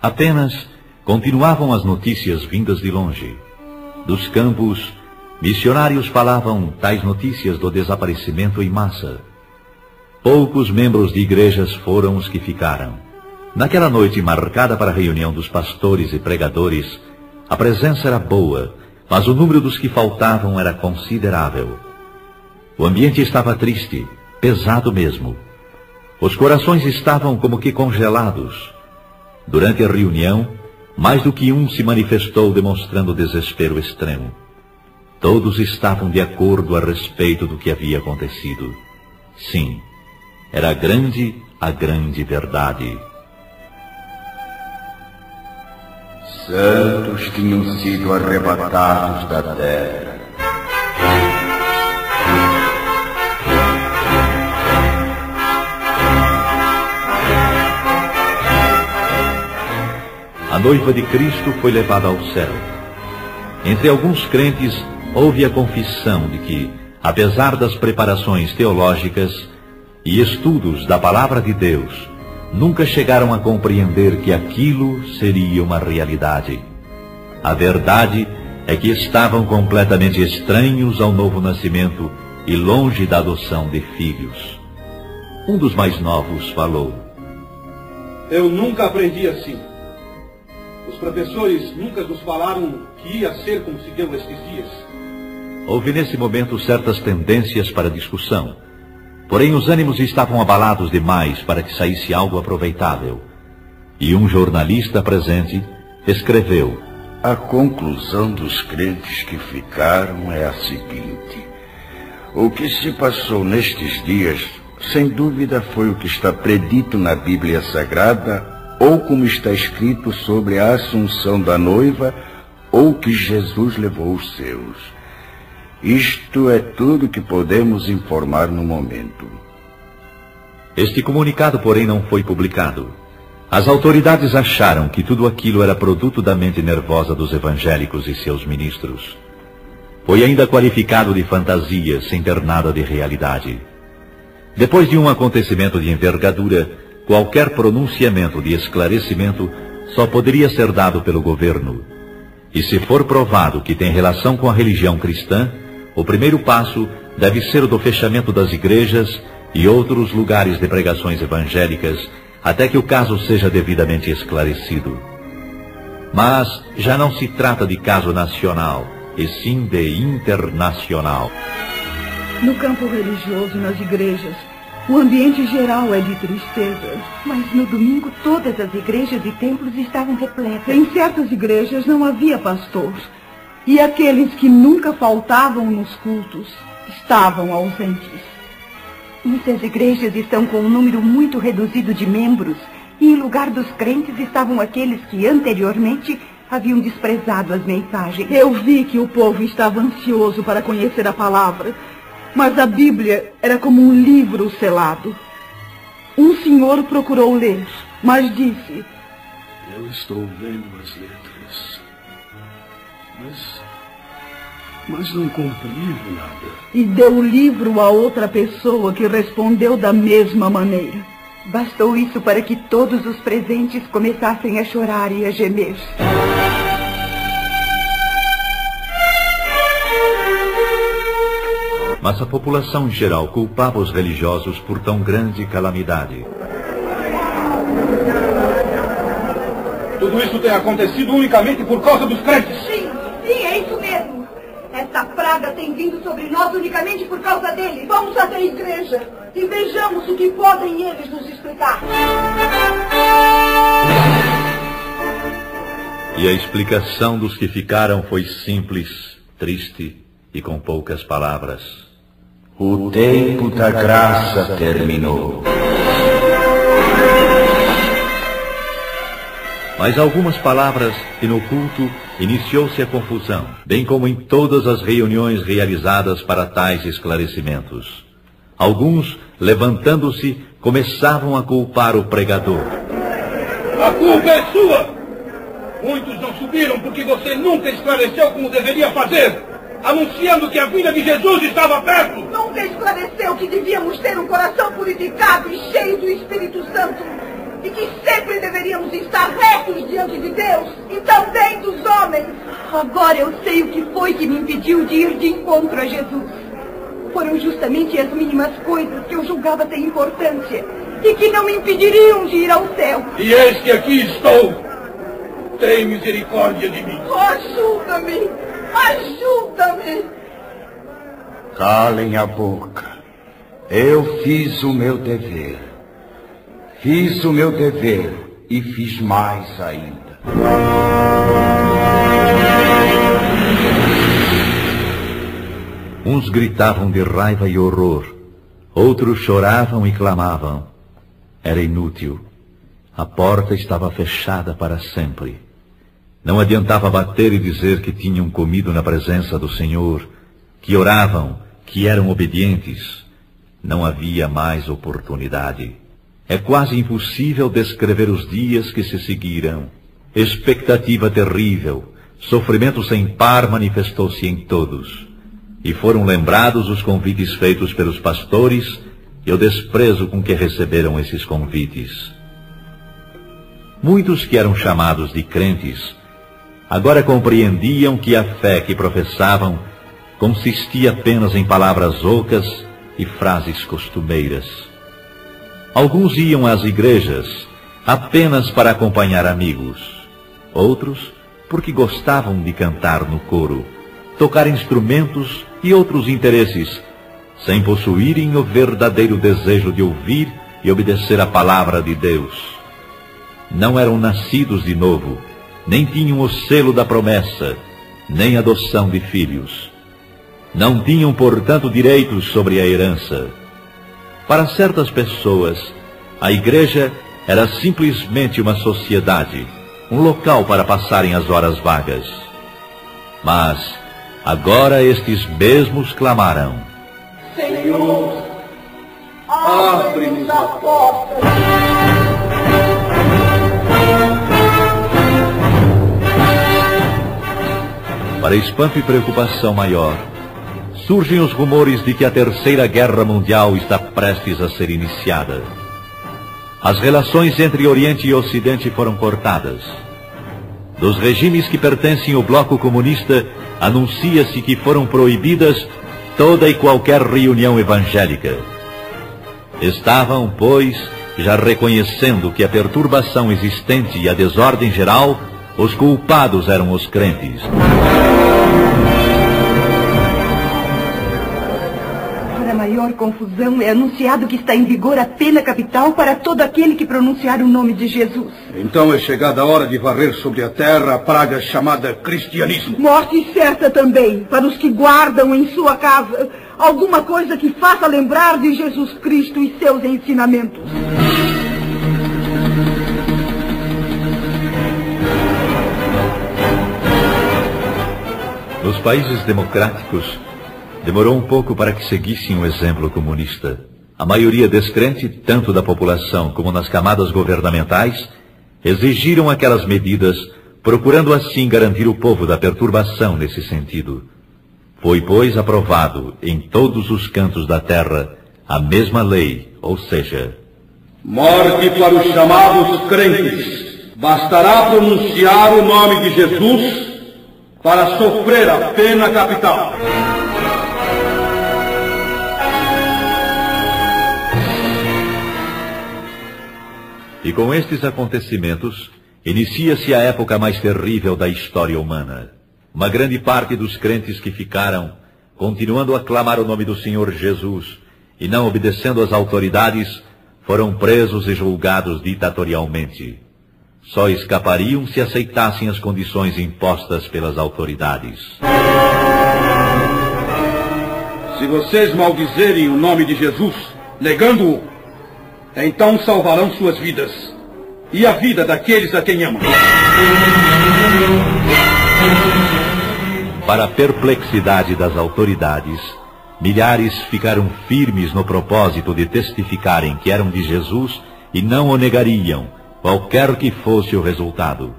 Apenas continuavam as notícias vindas de longe. Dos campos, missionários falavam tais notícias do desaparecimento em massa. Poucos membros de igrejas foram os que ficaram. Naquela noite marcada para a reunião dos pastores e pregadores, a presença era boa, mas o número dos que faltavam era considerável. O ambiente estava triste, pesado mesmo. Os corações estavam como que congelados. Durante a reunião, mais do que um se manifestou demonstrando desespero extremo. Todos estavam de acordo a respeito do que havia acontecido. Sim, era grande a grande verdade. Santos tinham sido arrebatados da terra. A noiva de Cristo foi levada ao céu. Entre alguns crentes houve a confissão de que, apesar das preparações teológicas e estudos da palavra de Deus, nunca chegaram a compreender que aquilo seria uma realidade. A verdade é que estavam completamente estranhos ao novo nascimento e longe da adoção de filhos. Um dos mais novos falou: Eu nunca aprendi assim. Os professores nunca nos falaram que ia ser como se deu estes dias. Houve nesse momento certas tendências para discussão. Porém, os ânimos estavam abalados demais para que saísse algo aproveitável. E um jornalista presente escreveu: A conclusão dos crentes que ficaram é a seguinte: o que se passou nestes dias, sem dúvida, foi o que está predito na Bíblia Sagrada, ou como está escrito sobre a assunção da noiva, ou que Jesus levou os seus. Isto é tudo que podemos informar no momento. Este comunicado, porém, não foi publicado. As autoridades acharam que tudo aquilo era produto da mente nervosa dos evangélicos e seus ministros. Foi ainda qualificado de fantasia, sem ter nada de realidade. Depois de um acontecimento de envergadura, qualquer pronunciamento de esclarecimento só poderia ser dado pelo governo. E se for provado que tem relação com a religião cristã, o primeiro passo deve ser o do fechamento das igrejas e outros lugares de pregações evangélicas, até que o caso seja devidamente esclarecido. Mas já não se trata de caso nacional, e sim de internacional. No campo religioso, nas igrejas, o ambiente geral é de tristeza. Mas no domingo todas as igrejas e templos estavam repletas. Em certas igrejas não havia pastor. E aqueles que nunca faltavam nos cultos estavam ausentes. Muitas igrejas estão com um número muito reduzido de membros. E em lugar dos crentes estavam aqueles que anteriormente haviam desprezado as mensagens. Eu vi que o povo estava ansioso para conhecer a palavra. Mas a Bíblia era como um livro selado. Um senhor procurou ler, mas disse: Eu estou vendo as letras, mas não compreendo nada. E deu o livro a outra pessoa que respondeu da mesma maneira. Bastou isso para que todos os presentes começassem a chorar e a gemer. Mas a população em geral culpava os religiosos por tão grande calamidade. Tudo isso tem acontecido unicamente por causa dos crentes. Sim, é isso mesmo. Esta praga tem vindo sobre nós unicamente por causa deles. Vamos até a igreja e vejamos o que podem eles nos explicar. E a explicação dos que ficaram foi simples, triste e com poucas palavras. O tempo da graça terminou. Mas algumas palavras e no culto iniciou-se a confusão, bem como em todas as reuniões realizadas para tais esclarecimentos. Alguns, levantando-se, começavam a culpar o pregador. A culpa é sua! Muitos não subiram porque você nunca esclareceu como deveria fazer, anunciando que a vinda de Jesus estava perto. Nunca esclareceu que devíamos ter um coração purificado e cheio do Espírito Santo. e que sempre deveríamos estar retos diante de Deus e também dos homens. Agora eu sei o que foi que me impediu de ir de encontro a Jesus. Foram justamente as mínimas coisas que eu julgava ter importância e que não me impediriam de ir ao céu. E eis que aqui estou. Tem misericórdia de mim. Ajuda-me! Ajuda-me! Calem a boca. Eu fiz o meu dever. Fiz o meu dever e fiz mais ainda. Uns gritavam de raiva e horror. Outros choravam e clamavam. Era inútil. A porta estava fechada para sempre. Não adiantava bater e dizer que tinham comido na presença do Senhor, que oravam, que eram obedientes. Não havia mais oportunidade. É quase impossível descrever os dias que se seguiram. Expectativa terrível, sofrimento sem par manifestou-se em todos. E foram lembrados os convites feitos pelos pastores e o desprezo com que receberam esses convites. Muitos que eram chamados de crentes, agora compreendiam que a fé que professavam consistia apenas em palavras ocas e frases costumeiras. Alguns iam às igrejas apenas para acompanhar amigos. Outros porque gostavam de cantar no coro, tocar instrumentos e outros interesses, sem possuírem o verdadeiro desejo de ouvir e obedecer a palavra de Deus. Não eram nascidos de novo, nem tinham o selo da promessa, nem adoção de filhos. Não tinham, portanto, direitos sobre a herança. Para certas pessoas, a igreja era simplesmente uma sociedade, um local para passarem as horas vagas. Mas agora estes mesmos clamaram: Senhor, abre-nos a porta. Para espanto e preocupação maior, surgem os rumores de que a Terceira Guerra Mundial está prestes a ser iniciada. As relações entre Oriente e Ocidente foram cortadas. Dos regimes que pertencem ao bloco comunista, anuncia-se que foram proibidas toda e qualquer reunião evangélica. Estavam, pois, já reconhecendo que a perturbação existente e a desordem geral, os culpados eram os crentes. Para maior confusão, é anunciado que está em vigor a pena capital para todo aquele que pronunciar o nome de Jesus. Então é chegada a hora de varrer sobre a terra a praga chamada cristianismo. Morte certa também, para os que guardam em sua casa alguma coisa que faça lembrar de Jesus Cristo e seus ensinamentos. Nos países democráticos, demorou um pouco para que seguissem o exemplo comunista. A maioria descrente, tanto da população como nas camadas governamentais, exigiram aquelas medidas, procurando assim garantir o povo da perturbação nesse sentido. Foi, pois, aprovado em todos os cantos da terra a mesma lei, ou seja, Morte para os chamados crentes. Bastará pronunciar o nome de Jesus para sofrer a pena capital. E com estes acontecimentos, inicia-se a época mais terrível da história humana. Uma grande parte dos crentes que ficaram, continuando a clamar o nome do Senhor Jesus e não obedecendo às autoridades, foram presos e julgados ditatorialmente. Só escapariam se aceitassem as condições impostas pelas autoridades. Se vocês maldizerem o nome de Jesus, negando-o, então salvarão suas vidas e a vida daqueles a quem amam. Para a perplexidade das autoridades, milhares ficaram firmes no propósito de testificarem que eram de Jesus e não o negariam, qualquer que fosse o resultado.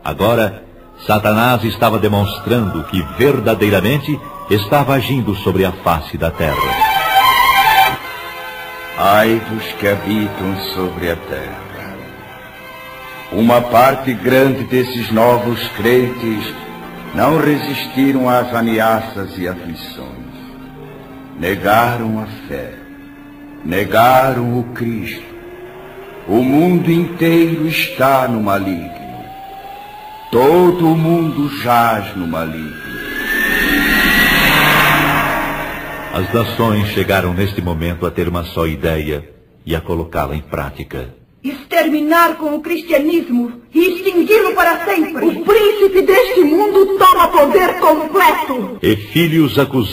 Agora, Satanás estava demonstrando que verdadeiramente estava agindo sobre a face da terra. Ai dos que habitam sobre a terra, Uma parte grande desses novos crentes não resistiram às ameaças e aflições. Negaram a fé, negaram o Cristo. O mundo inteiro está no maligno. Todo o mundo jaz no maligno. As nações chegaram neste momento a ter uma só ideia e a colocá-la em prática. Exterminar com o cristianismo e extingui-lo para sempre. O príncipe deste mundo toma poder completo. E filhos acusados